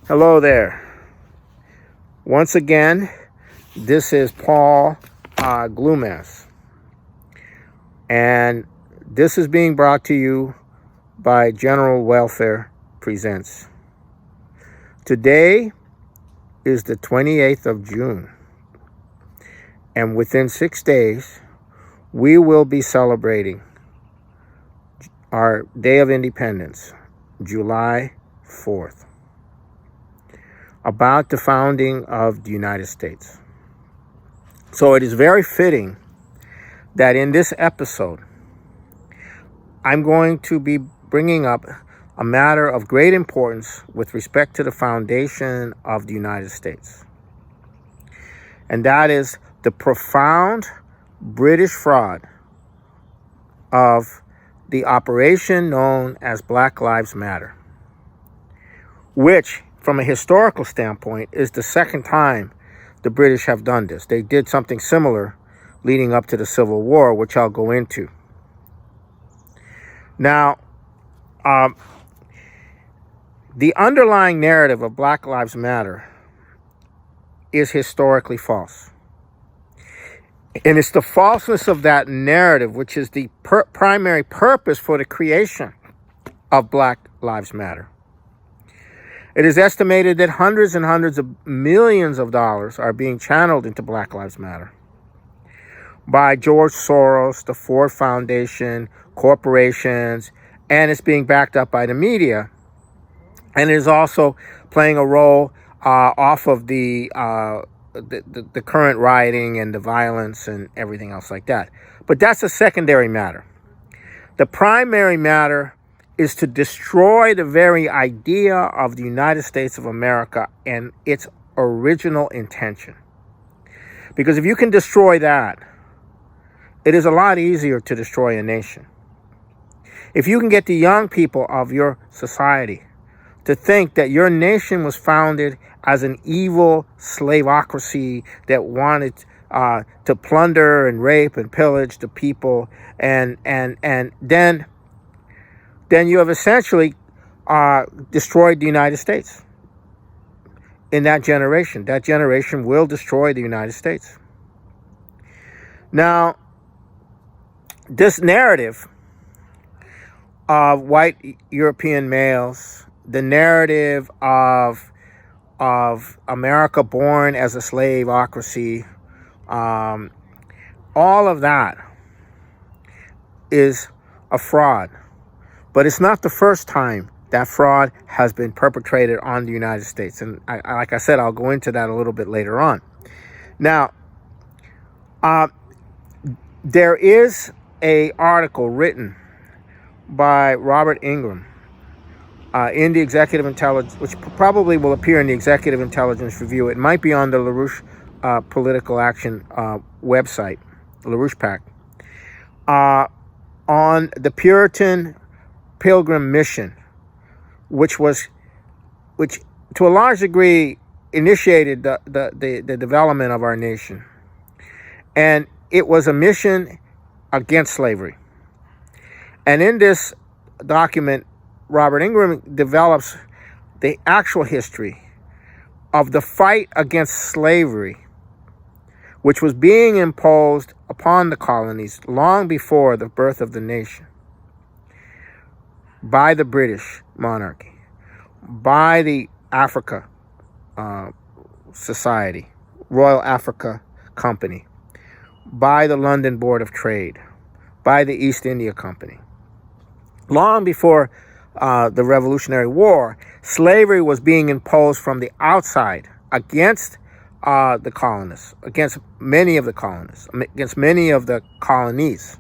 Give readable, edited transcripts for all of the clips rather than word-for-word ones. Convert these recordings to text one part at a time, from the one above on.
Hello there. Once again, this is Paul Glumaz. And this is being brought to you by General Welfare Presents. Today is the 28th of June. And within 6 days, we will be celebrating our Day of Independence, July 4th. About the founding of the United States. So it is very fitting that in this episode, I'm going to be bringing up a matter of great importance with respect to the foundation of the United States. And that is the profound British fraud of the operation known as Black Lives Matter, which from a historical standpoint, is the second time the British have done this. They did something similar leading up to the Civil War, which I'll go into. Now, the underlying narrative of Black Lives Matter is historically false. And it's the falseness of that narrative, which is the primary purpose for the creation of Black Lives Matter. It is estimated that hundreds and hundreds of millions of dollars are being channeled into Black Lives Matter by George Soros, the Ford Foundation, corporations, and it's being backed up by the media. And it is also playing a role off of the current rioting and the violence and everything else like that. But that's a secondary matter. The primary matter is to destroy the very idea of the United States of America and its original intention. Because if you can destroy that, it is a lot easier to destroy a nation. If you can get the young people of your society to think that your nation was founded as an evil slavocracy that wanted to plunder and rape and pillage the people, and then you have essentially destroyed the United States. In that generation will destroy the United States. Now, this narrative of white European males, the narrative of America born as a slaveocracy, all of that is a fraud. But it's not the first time that fraud has been perpetrated on the United States. And like I said, I'll go into that a little bit later on. Now, there is an article written by Robert Ingram in the Executive Intelligence, which probably will appear in the Executive Intelligence Review. It might be on the LaRouche Political Action website, LaRouche PAC, on the Puritan Pilgrim mission, which to a large degree initiated the development of our nation. And it was a mission against slavery. And in this document, Robert Ingram develops the actual history of the fight against slavery, which was being imposed upon the colonies long before the birth of the nation, by the British monarchy, by the Africa Society, Royal Africa Company, by the London Board of Trade, by the East India Company. Long before the Revolutionary War, slavery was being imposed from the outside against the colonists, against many of the colonists, against many of the colonies,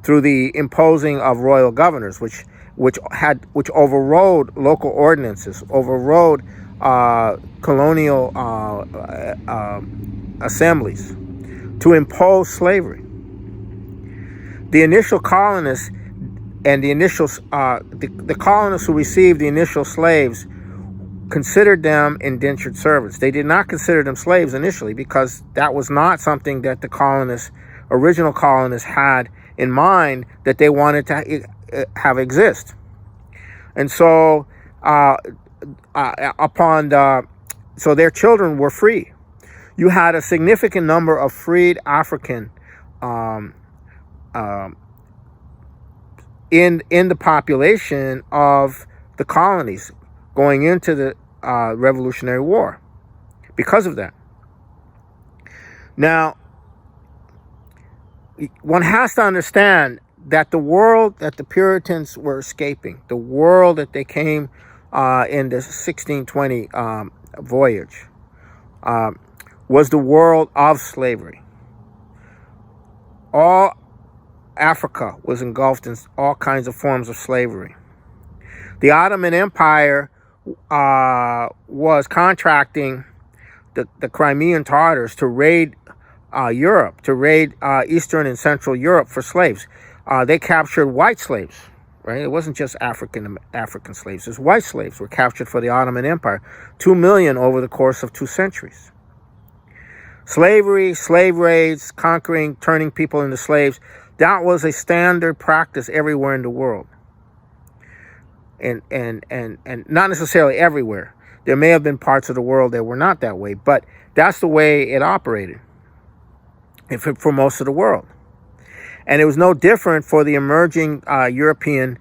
through the imposing of royal governors, which overrode local ordinances, overrode colonial assemblies to impose slavery. The initial colonists and the colonists who received the initial slaves considered them indentured servants. They did not consider them slaves initially, because that was not something that the original colonists had in mind that they wanted to have exist. And so so their children were free. You had a significant number of freed African in the population of the colonies going into the Revolutionary War because of that. Now, one has to understand that the world that the Puritans were escaping, the world that they came in the 1620 voyage, was the world of slavery. All Africa was engulfed in all kinds of forms of slavery. The Ottoman Empire was contracting the Crimean Tartars to raid Europe, to raid Eastern and Central Europe for slaves. They captured white slaves, right? It wasn't just African slaves. It was white slaves were captured for the Ottoman Empire, 2 million over the course of 2 centuries. Slavery, slave raids, conquering, turning people into slaves, that was a standard practice everywhere in the world. And not necessarily everywhere. There may have been parts of the world that were not that way, but that's the way it operated for most of the world. And it was no different for the emerging European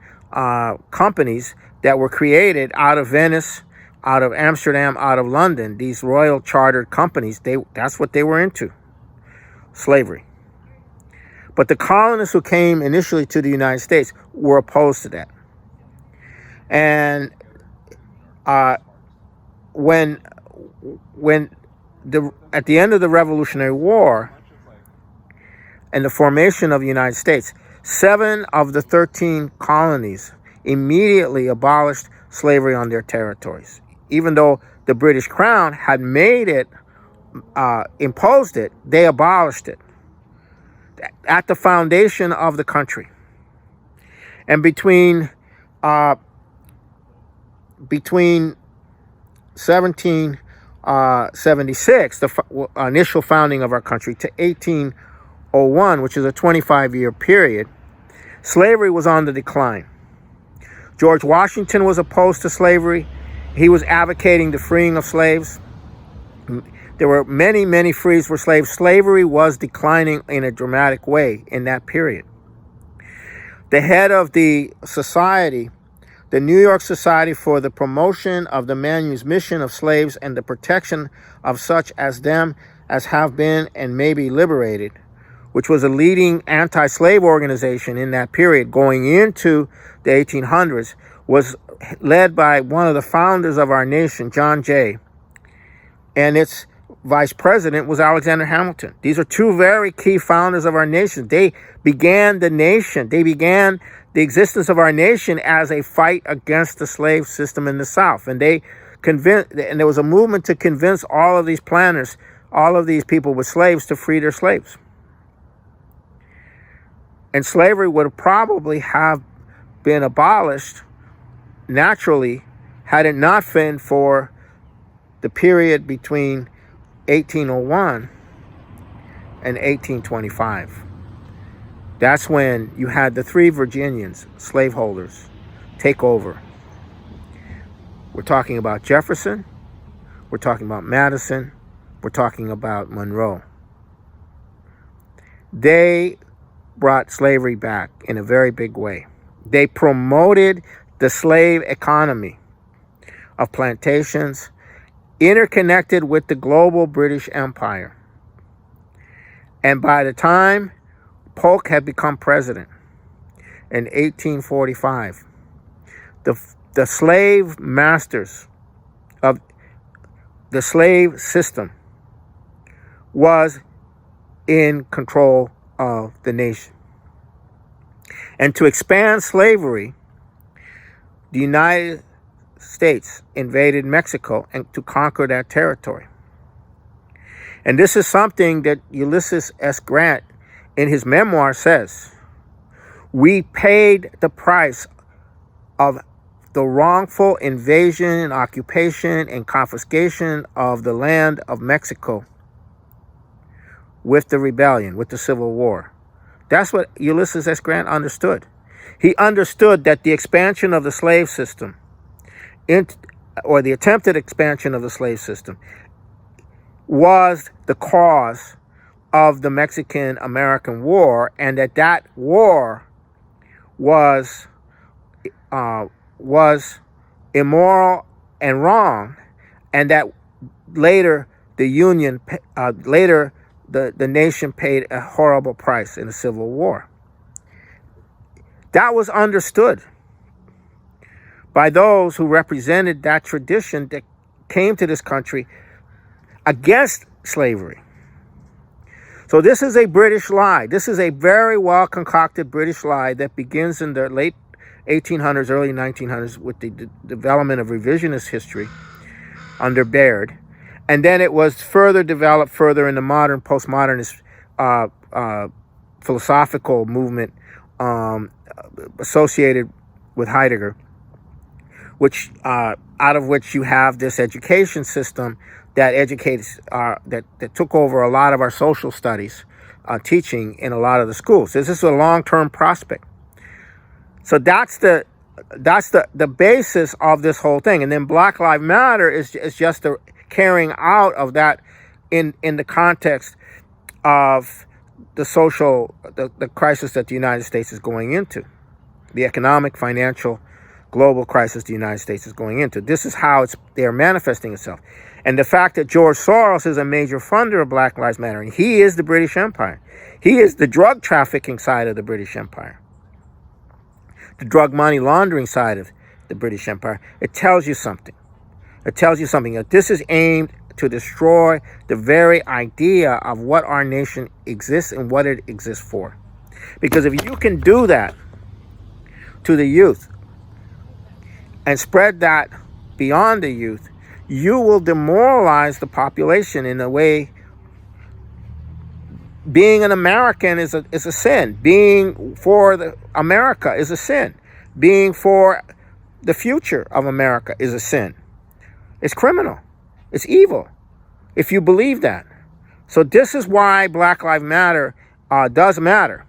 companies that were created out of Venice, out of Amsterdam, out of London. These royal chartered companies, that's what they were into, slavery. But the colonists who came initially to the United States were opposed to that. And when at the end of the Revolutionary War and the formation of the United States, 7 of the 13 colonies immediately abolished slavery on their territories. Even though the British Crown had made it, imposed it, they abolished it at the foundation of the country. And between 1776, the initial founding of our country, to 1801, which is a 25-year period, slavery was on the decline. George Washington was opposed to slavery. He was advocating the freeing of slaves. There were many, many frees for slaves. Slavery was declining in a dramatic way in that period. The head of the society, the New York Society for the Promotion of the Manumission of Slaves and the Protection of Such as Them as Have Been and May Be Liberated, which was a leading anti-slave organization in that period going into the 1800s, was led by one of the founders of our nation, John Jay, and its vice president was Alexander Hamilton. These are 2 very key founders of our nation. They began the nation. They began the existence of our nation as a fight against the slave system in the South. And and there was a movement to convince all of these planners, all of these people with slaves, to free their slaves. And slavery would probably have been abolished naturally had it not been for the period between 1801 and 1825. That's when you had the 3 Virginians, slaveholders, take over. We're talking about Jefferson, we're talking about Madison, we're talking about Monroe. They brought slavery back in a very big way. They promoted the slave economy of plantations interconnected with the global British Empire. And by the time Polk had become president in 1845, the slave masters of the slave system was in control of the nation. And to expand slavery, the United States invaded Mexico and to conquer that territory. And this is something that Ulysses S. Grant in his memoir says, we paid the price of the wrongful invasion and occupation and confiscation of the land of Mexico with the rebellion, with the Civil War. That's what Ulysses S. Grant understood. He understood that the expansion of the slave system or the attempted expansion of the slave system, was the cause of the Mexican-American War, and that war was immoral and wrong, and that later the nation paid a horrible price in the Civil War. That was understood by those who represented that tradition that came to this country against slavery. So this is a British lie. This is a very well concocted British lie that begins in the late 1800s, early 1900s with the development of revisionist history under Baird. And then it was developed further in the modern postmodernist philosophical movement associated with Heidegger, which out of which you have this education system that educates that took over a lot of our social studies teaching in a lot of the schools. This is a long-term prospect. So that's the basis of this whole thing. And then Black Lives Matter is just the carrying out of that in the context of the social the crisis that the United States is going into, the economic, financial, global crisis the United States is going into. This is how they're manifesting itself. And the fact that George Soros is a major funder of Black Lives Matter, and he is the British Empire. He is the drug trafficking side of the British Empire, the drug money laundering side of the British Empire. It tells you something. It tells you something that this is aimed to destroy the very idea of what our nation exists and what it exists for. Because if you can do that to the youth and spread that beyond the youth, you will demoralize the population in a way. Being an American is a sin. Being for America is a sin. Being for the future of America is a sin. It's criminal. It's evil, if you believe that. So this is why Black Lives Matter does matter.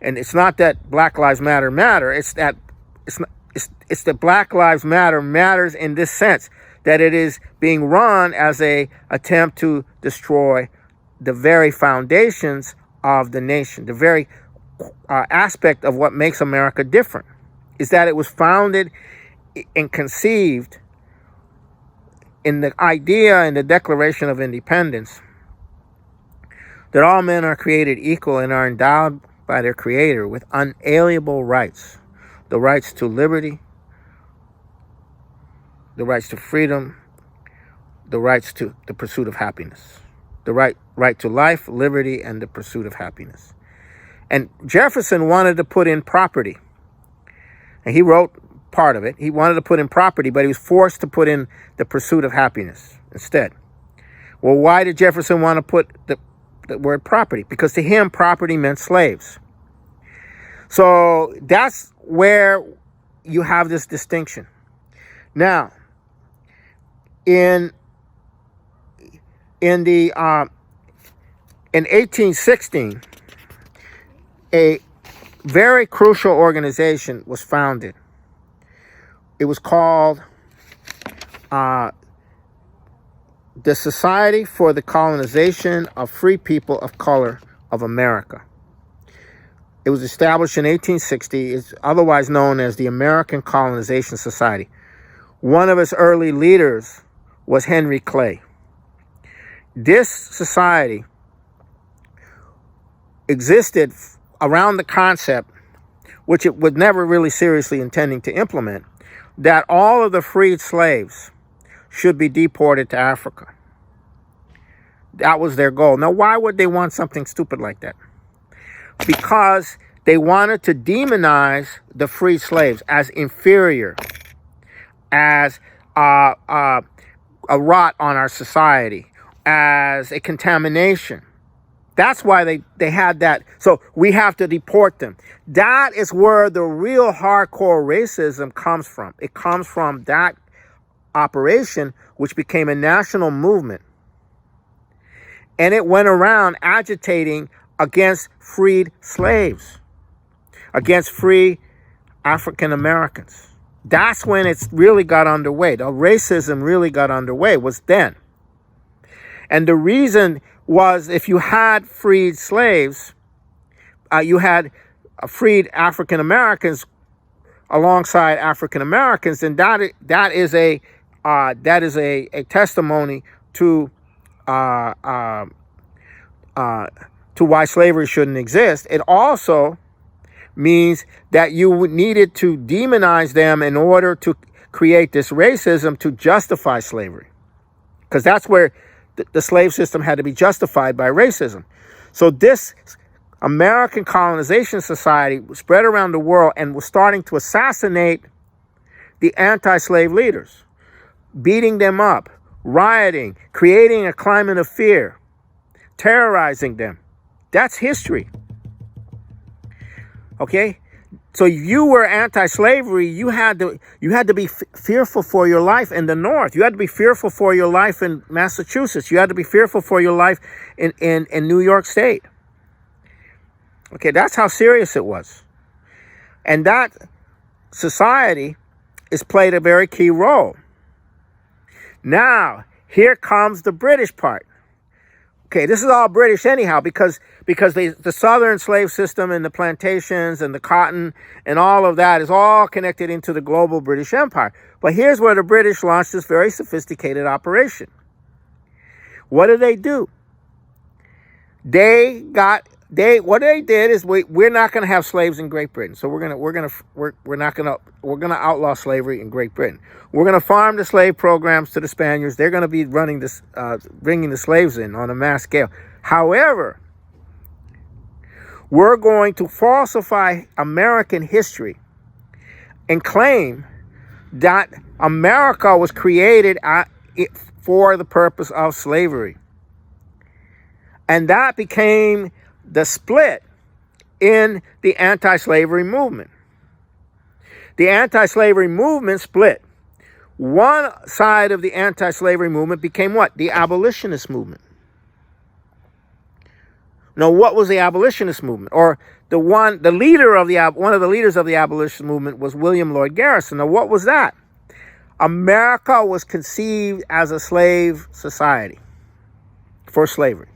And it's not that Black Lives Matter matter. It's that Black Lives Matter matters in this sense, that it is being run as a attempt to destroy the very foundations of the nation, the very aspect of what makes America different, is that it was founded and conceived in the idea in the Declaration of Independence that all men are created equal and are endowed by their Creator with unalienable rights, the rights to liberty, the rights to freedom, the rights to the pursuit of happiness, the right to life, liberty, and the pursuit of happiness. And Jefferson wanted to put in property, and he wrote part of it. He wanted to put in property, but he was forced to put in the pursuit of happiness instead. Well, why did Jefferson want to put the word property? Because to him, property meant slaves. So that's where you have this distinction. Now, in 1816, a very crucial organization was founded. It was called the Society for the Colonization of Free People of Color of America. It was established in 1860. It's otherwise known as the American Colonization Society. One of its early leaders was Henry Clay. This society existed around the concept, which it was never really seriously intending to implement, that all of the freed slaves should be deported to Africa. That was their goal. Now, why would they want something stupid like that? Because they wanted to demonize the freed slaves as inferior, as a rot on our society, as a contamination. That's why they had that. So we have to deport them. That is where the real hardcore racism comes from. It comes from that operation, which became a national movement. And it went around agitating against freed slaves, against free African Americans. That's when it's really got underway. The racism really got underway was then. And the reason was, if you had freed slaves, you had freed African Americans alongside African Americans, and that is a testimony to why slavery shouldn't exist. It also means that you needed to demonize them in order to create this racism to justify slavery, because that's where the slave system had to be justified by racism. So this American colonization society spread around the world and was starting to assassinate the anti-slave leaders, beating them up, rioting, creating a climate of fear, terrorizing them. That's history. Okay? So if you were anti-slavery, you had to be fearful for your life in the North. You had to be fearful for your life in Massachusetts. You had to be fearful for your life in New York State. Okay, that's how serious it was. And that society has played a very key role. Now, here comes the British part. Okay, this is all British anyhow, because the southern slave system and the plantations and the cotton and all of that is all connected into the global British Empire. But here's where the British launched this very sophisticated operation. What did they do? What they did is we're not going to have slaves in Great Britain. So we're going to outlaw slavery in Great Britain. We're going to farm the slave programs to the Spaniards. They're going to be running this, bringing the slaves in on a mass scale. However, we're going to falsify American history and claim that America was created for the purpose of slavery. And that became the split in the anti-slavery movement. The anti-slavery movement split. One side of the anti-slavery movement became what? The abolitionist movement. Now, what was the abolitionist movement? Or one of the leaders of the abolitionist movement was William Lloyd Garrison. Now, what was that? America was conceived as a slave society for slavery.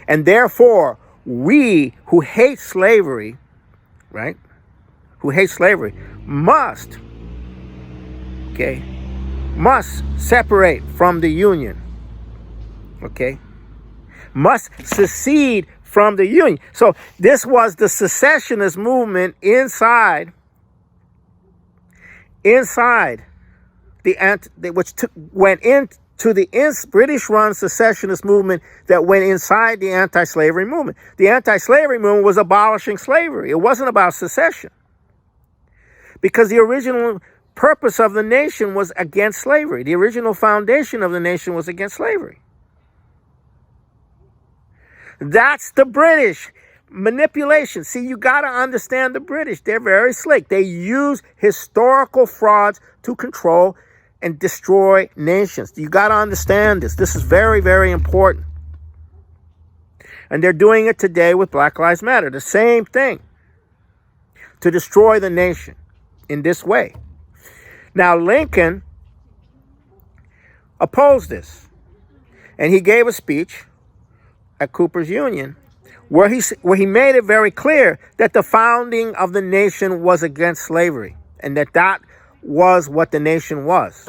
And therefore, we who hate slavery, right? Who hate slavery must separate from the Union. Okay? Must secede from the Union. So this was the secessionist movement inside went into the British-run secessionist movement that went inside the anti-slavery movement. The anti-slavery movement was abolishing slavery. It wasn't about secession, because the original purpose of the nation was against slavery. The original foundation of the nation was against slavery. That's the British manipulation. See, you got to understand the British. They're very slick. They use historical frauds to control and destroy nations. You got to understand this. This is very, very important. And they're doing it today with Black Lives Matter. The same thing. To destroy the nation in this way. Now, Lincoln opposed this. And he gave a speech at Cooper's Union where he made it very clear that the founding of the nation was against slavery, and that was what the nation was.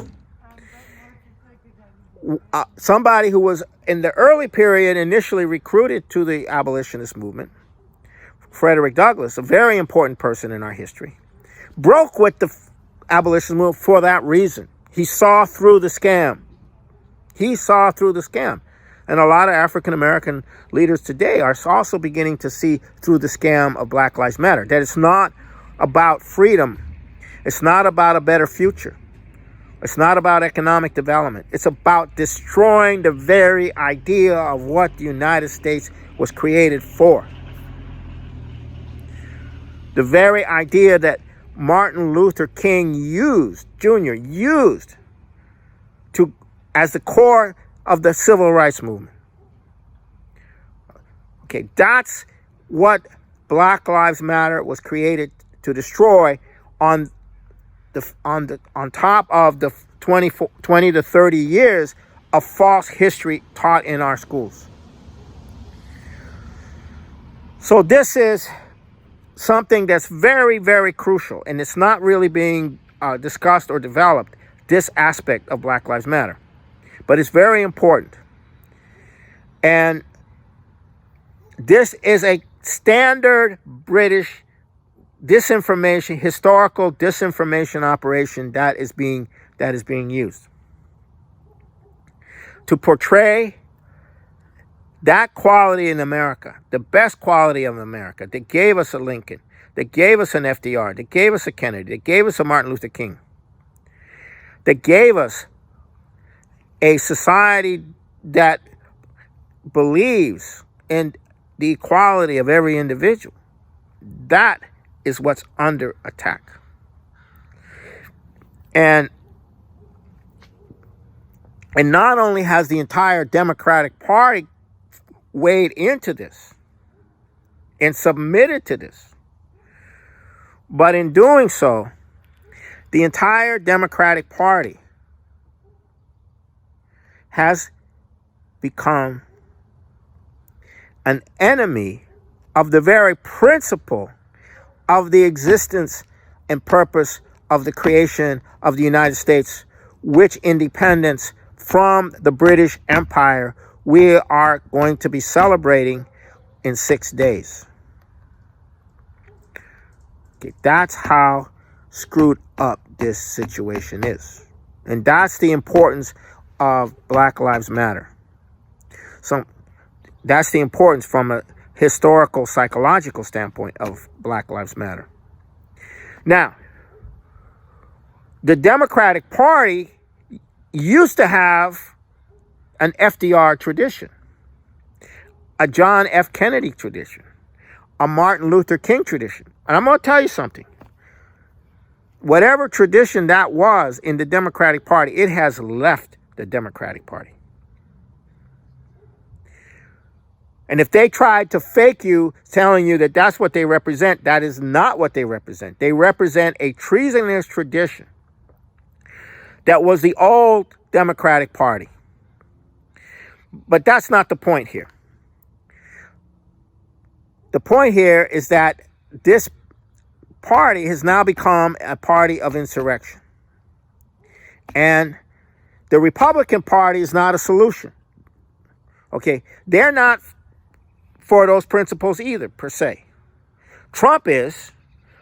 Somebody who was in the early period initially recruited to the abolitionist movement, Frederick Douglass, a very important person in our history, broke with the abolitionist movement for that reason. He saw through the scam. And a lot of African American leaders today are also beginning to see through the scam of Black Lives Matter. That it's not about freedom. It's not about a better future. It's not about economic development. It's about destroying the very idea of what the United States was created for. The very idea that Martin Luther King Jr. used as the core of the civil rights movement. Okay, that's what Black Lives Matter was created to destroy on on top of the 20 to 30 years of false history taught in our schools. So this is something that's very, very crucial, and it's not really being discussed or developed, this aspect of Black Lives Matter. But it's very important. And this is a standard British disinformation, historical disinformation operation that is being used to portray that quality in America, the best quality of America, that gave us a Lincoln, that gave us an FDR, that gave us a Kennedy, that gave us a Martin Luther King, that gave us a society that believes in the equality of every individual. That is what's under attack. And not only has the entire Democratic Party weighed into this and submitted to this, but in doing so, the entire Democratic Party has become an enemy of the very principle of the existence and purpose of the creation of the United States, which independence from the British Empire we are going to be celebrating in 6 days. Okay, that's how screwed up this situation is. And that's the importance of Black Lives Matter. So that's the importance from a historical, psychological standpoint of Black Lives Matter. Now, the Democratic Party used to have an FDR tradition, a John F. Kennedy tradition, a Martin Luther King tradition. And I'm going to tell you something. Whatever tradition that was in the Democratic Party, it has left the Democratic Party. And if they tried to fake you, telling you that that's what they represent, that is not what they represent. They represent a treasonous tradition that was the old Democratic Party. But that's not the point here. The point here is that this party has now become a party of insurrection. And the Republican Party is not a solution. Okay, they're not for those principles either, per se. Trump is,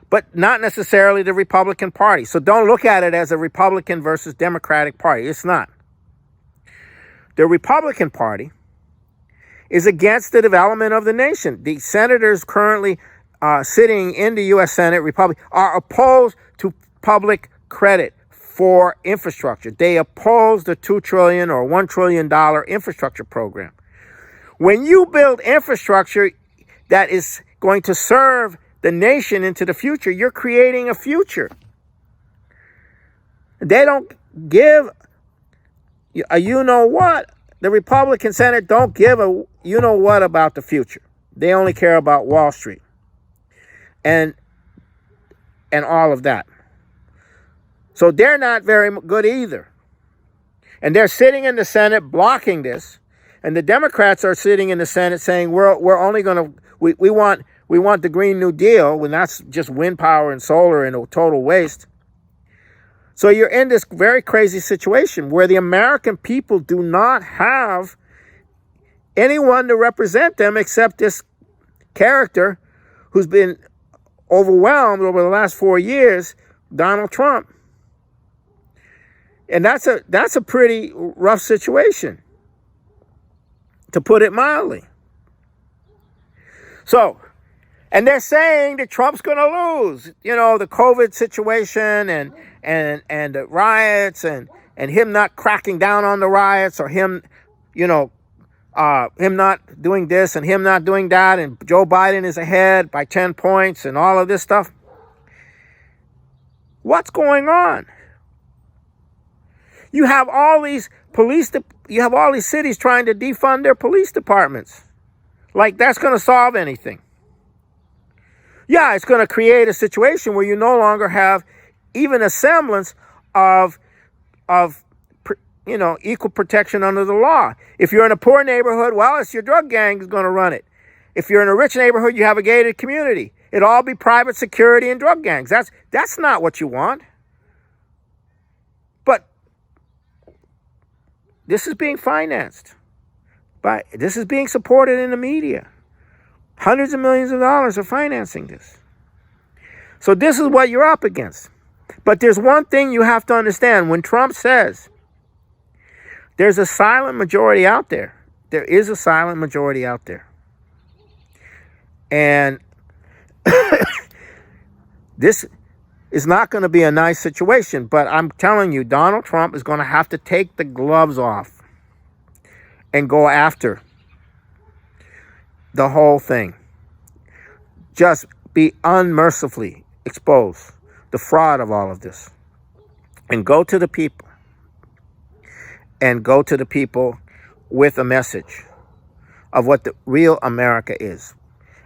but not necessarily the Republican Party. So don't look at it as a Republican versus Democratic Party. It's not. The Republican Party is against the development of the nation. The senators currently sitting in the U.S. Senate, are opposed to public credit for infrastructure. They oppose the $2 trillion or $1 trillion infrastructure program. When you build infrastructure that is going to serve the nation into the future, you're creating a future. They don't give a you-know-what. The Republican Senate don't give a you-know-what about the future. They only care about Wall Street and all of that. So they're not very good either. And they're sitting in the Senate blocking this. And the Democrats are sitting in the Senate saying we're only going to we want the Green New Deal, when that's just wind power and solar and a total waste. So you're in this very crazy situation where the American people do not have anyone to represent them except this character who's been overwhelmed over the last 4 years, Donald Trump. And that's a pretty rough situation, to put it mildly. So, and they're saying that Trump's going to lose, the COVID situation and the riots and him not cracking down on the riots, or him, him not doing this and him not doing that, and Joe Biden is ahead by 10 points and all of this stuff. What's going on? You have all these cities trying to defund their police departments. Like that's going to solve anything. Yeah, it's going to create a situation where you no longer have even a semblance of equal protection under the law. If you're in a poor neighborhood, well, it's your drug gang is going to run it. If you're in a rich neighborhood, you have a gated community. It'll all be private security and drug gangs. That's not what you want. But this is being financed. This is being supported in the media. Hundreds of millions of dollars are financing this. So this is what you're up against. But there's one thing you have to understand. When Trump says there's a silent majority out there, there is a silent majority out there. And this is not going to be a nice situation. But I'm telling you, Donald Trump is going to have to take the gloves off and go after the whole thing. Just be unmercifully expose the fraud of all of this. And go to the people. And go to the people with a message of what the real America is.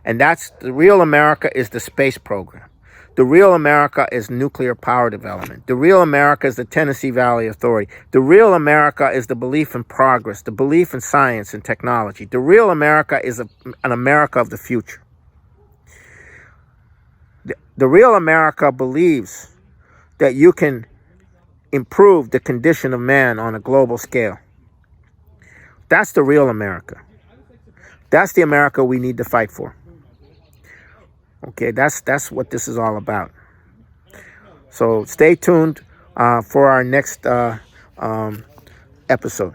And that's the real America is the space program. The real America is nuclear power development. The real America is the Tennessee Valley Authority. The real America is the belief in progress, the belief in science and technology. The real America is an America of the future. The real America believes that you can improve the condition of man on a global scale. That's the real America. That's the America we need to fight for. Okay, that's what this is all about. So stay tuned for our next episode.